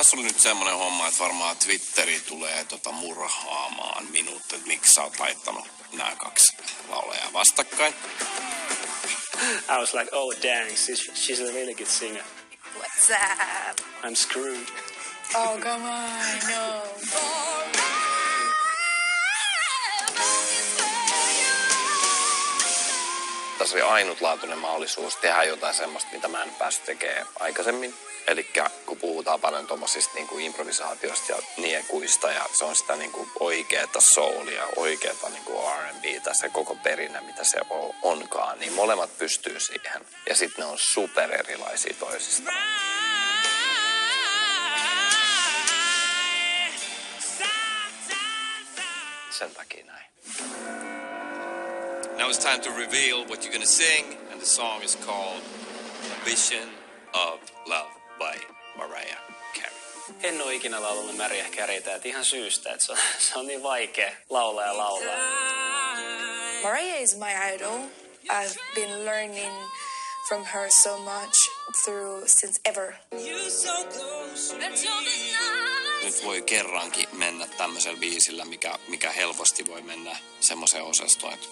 tässä oli nyt semmoinen homma, että varmaan Twitteri tulee murhaamaan minut, että miksi sä oot laittanut nämä kaksi laulajaa vastakkain. I was like, oh dang, she's a really good singer. What's up? I'm screwed. Oh, come on, no. Tässä oli ainutlaatuinen mahdollisuus tehdä jotain semmoista, mitä mä en päässyt tekemään aikaisemmin. Eli kun puhutaan paljon tuommoisista niin kuin improvisaatiosta ja niekuista ja se on sitä niin kuin oikeata soulia, oikeata niin kuin R&Btä, se koko perinne, mitä se onkaan, niin molemmat pystyy siihen. Ja sitten ne on super erilaisia toisistaan. Sen takia näin. Now it's time to reveal what you're gonna sing, and the song is called Vision of Love by Mariah Carey. En ole ikinä laulanut Mariah Careytä, että ihan syystä, että se on niin vaikea laulaa. Mariah is my idol. I've been learning from her so much since ever. Nyt voi kerrankin mennä tämmöisellä biisillä, mikä helposti voi mennä semmoiseen osastoon, että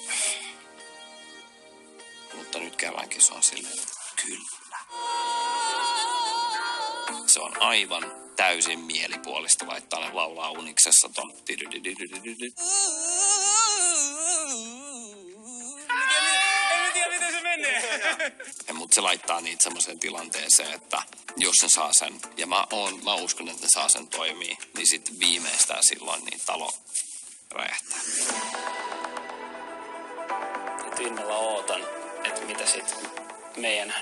mutta nyt kerrankin se on silleen, että kyllä. Se on aivan täysin mielipuolista laittaa ne laulaa uniksessa ton. En tiedä, miten se menee. Mutta se laittaa niitä semmoiseen tilanteeseen, että jos ne saa sen, ja mä uskon, että ne saa sen toimii, niin sitten viimeistään silloin niin talo räjähtää. Nyt innolla ootan, että mitä sit meidän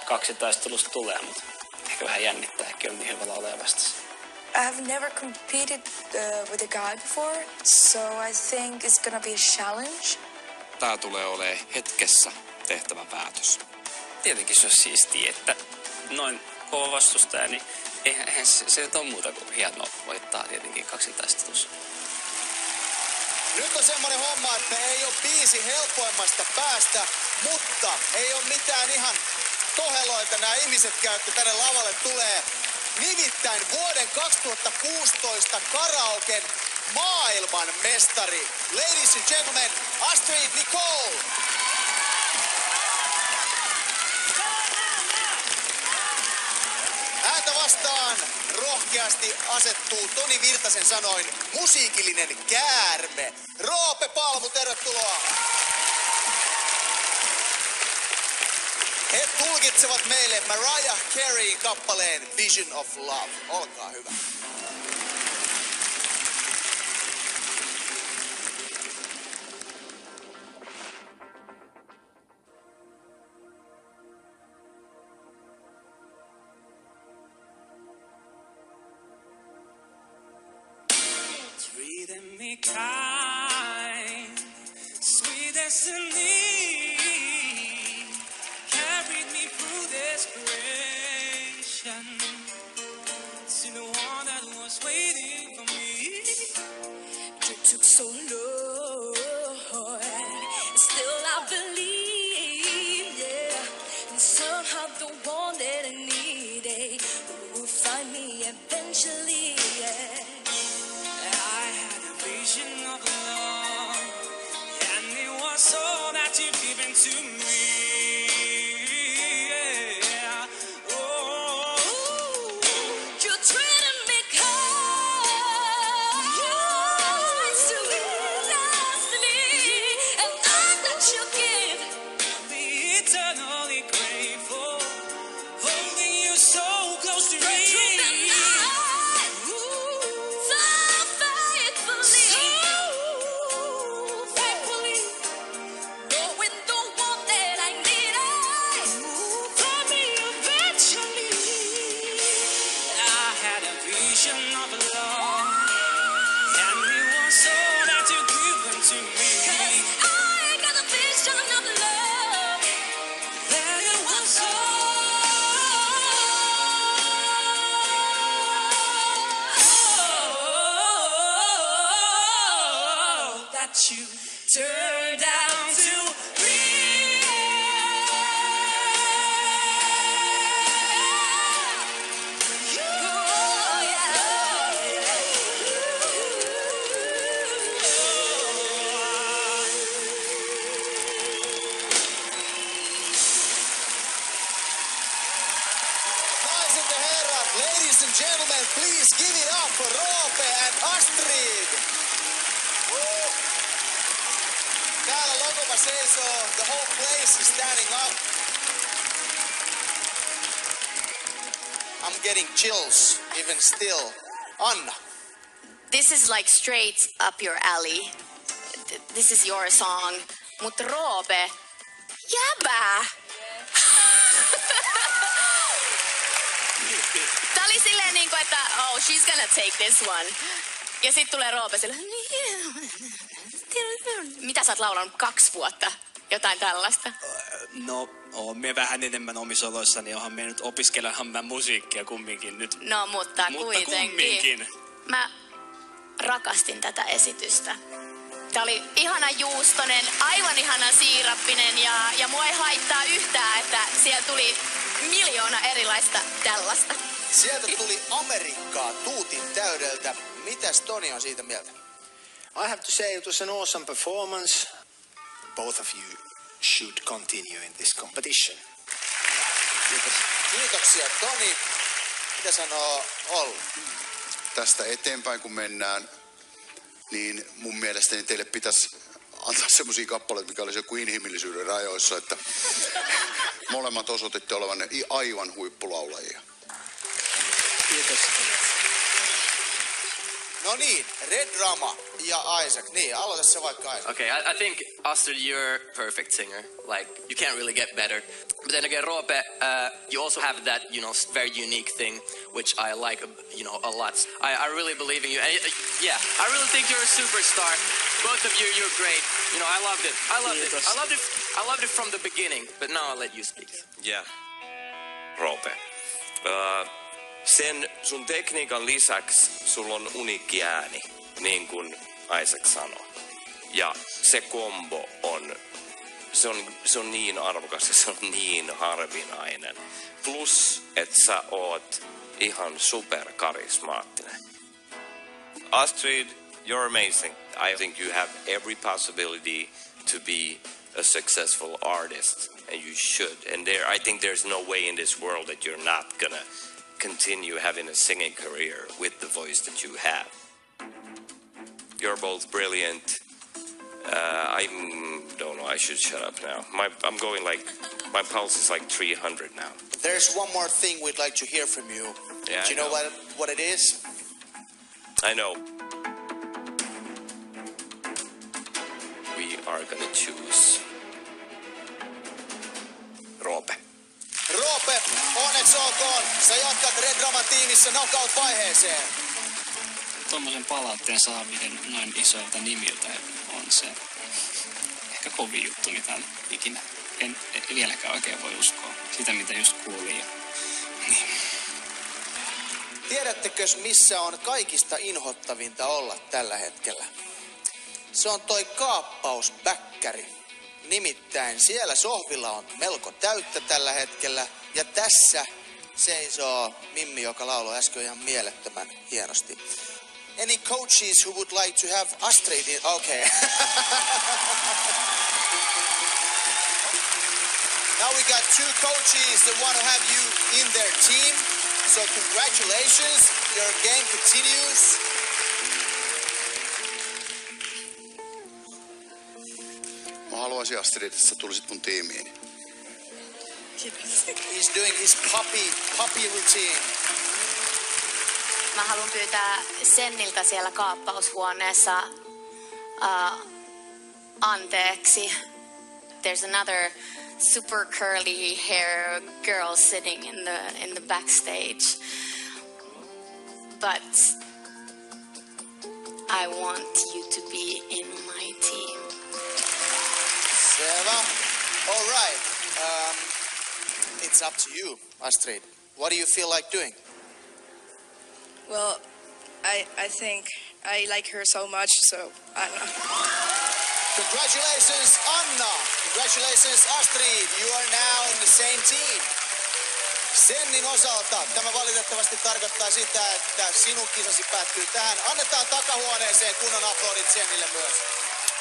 kaksitaistelusta tulee, mutta ehkä vähän jännittää, ehkä on niin hyvä laulaja vastassa. I have never competed with a guy before, so I think it's gonna be a challenge. Tää tulee olemaan hetkessä tehtävä päätös. Tietenkin se on siistiä, että noin kova vastustaja, niin eihän se nyt ole muuta kuin hienoa voittaa tietenkin kaksitaistelussa. Nyt on semmoinen homma, että ei ole biisi helpoimmasta päästä, mutta ei ole mitään ihan toheloita nämä ihmiset käyttö tänne lavalle tulee. Nimittäin vuoden 2016 karaoken maailman mestari. Ladies and gentlemen, Astrid Nicole. Häntä vastaan rohkeasti asettuu Toni Virtasen sanoin musiikillinen käärme. Roope Palmu, tervetuloa. He tulkitsevat meille Mariah Careyn kappaleen Vision of Love. Olkaa hyvä. Treating me kind, sweet destiny, carried me through desperation to the one that was waiting for me. It took so long, still I believe, yeah, and somehow the one that I needed will find me eventually, yeah. Vision of love, and it was all that you've given to me. Yeah. Oh, You treated me kind, sweet destiny, and all that you give. I'll be eternally grateful, holding you so close to me. gentlemen, please give it up for Roope and Astrid. Woo! Täällä Lokova seisoo. The whole place is standing up. I'm getting chills even still. Anna. This is like straight up your alley. This is your song. Mut Roope, jäbä! Tää oli silleen niinku, että oh, she's gonna take this one. Ja sit tulee Roope silleen, mitä sä oot laulanut 2 vuotta? Jotain tällaista. No, oon me vähän enemmän omissa oloissani, onhan me nyt opiskelehan mä musiikkia kumminkin nyt. No, mutta kuitenkin. Kumminkin. Mä rakastin tätä esitystä. Tää oli ihana juustonen, aivan ihana siirappinen ja mua ei haittaa yhtään, että siellä tuli 1,000,000 erilaista tällaista. Sieltä tuli Amerikkaa tuutin täydeltä. Mitäs Toni on siitä mieltä? I have to say it was an awesome performance. Both of you should continue in this competition. Kiitos. Kiitoksia Toni. Mitä sanoo Olli? Tästä eteenpäin kun mennään, niin mun mielestäni teille pitäisi antaa semmosia kappaleita, mikä olisi joku inhimillisyyden rajoissa, että molemmat osoititte olevanne aivan huippulaulajia. Kiitos. No niin, Red Drama ja Isaac. Niin, aloita se vaikka Isaac. Okay, I think Astrid, you're a perfect singer. Like, you can't really get better. But then again, Roope, you also have that, very unique thing, which I like, a lot. I really believe in you. And, yeah, I really think you're a superstar. Both of you, you're great. I loved it. I loved it from the beginning. But now I'll let you speak. Yeah. Roope. Sen sun tekniikan lisäksi sulla on uniikki ääni, niin kuin Isaac sanoi. Ja se kombo se on niin arvokas ja se on niin harvinainen. Plus, että sä oot ihan superkarismaattinen. Astrid, you're amazing. I think you have every possibility to be a successful artist, and you should. And I think there's no way in this world that you're not gonna continue having a singing career with the voice that you have. You're both brilliant. I don't know, I should shut up now. I'm going my pulse is like 300 now. There's one more thing we'd like to hear from you. Yeah, Do you know what it is? I know. We are gonna choose Roope. Roope, onneksi olkoon. Sä jatkat Red Draman tiimissä knockout-vaiheeseen. Tuommoisen palautteen saaminen noin isoilta nimiltä on se ehkä kovin juttu, mitä ikinä en vieläkään oikein voi uskoa. Sitä, mitä just kuulin. Niin. Tiedättekö, missä on kaikista inhottavinta olla tällä hetkellä? Se on toi kaappausbäkkäri. Nimittäin siellä sohvilla on melko täyttä tällä hetkellä. Ja tässä seisoo Mimmi, joka lauloi äsken ihan mielettömän hienosti. Any coaches who would like to have Astrid in? Okay. Now we got 2 coaches that want to have you in their team. So congratulations. Your game continues. Mä haluaisin Astrid, että sä tulisit mun tiimiin. He's doing his puppy routine. Mä haluan pyytää Senniltä siellä kaappaushuoneessa anteeksi. There's another super curly hair girl sitting in the backstage. But I want you to be in my team. Selvä. All right. It's up to you, Astrid. What do you feel like doing? Well, I think I like her so much, so I don't know. Congratulations, Anna. Congratulations, Astrid. You are now in the same team. Sennin osalta tämä valitettavasti tarkoittaa sitä, että sinun kisasi päättyy tähän. Annetaan takahuoneeseen kunnon aplodit Sennille myös.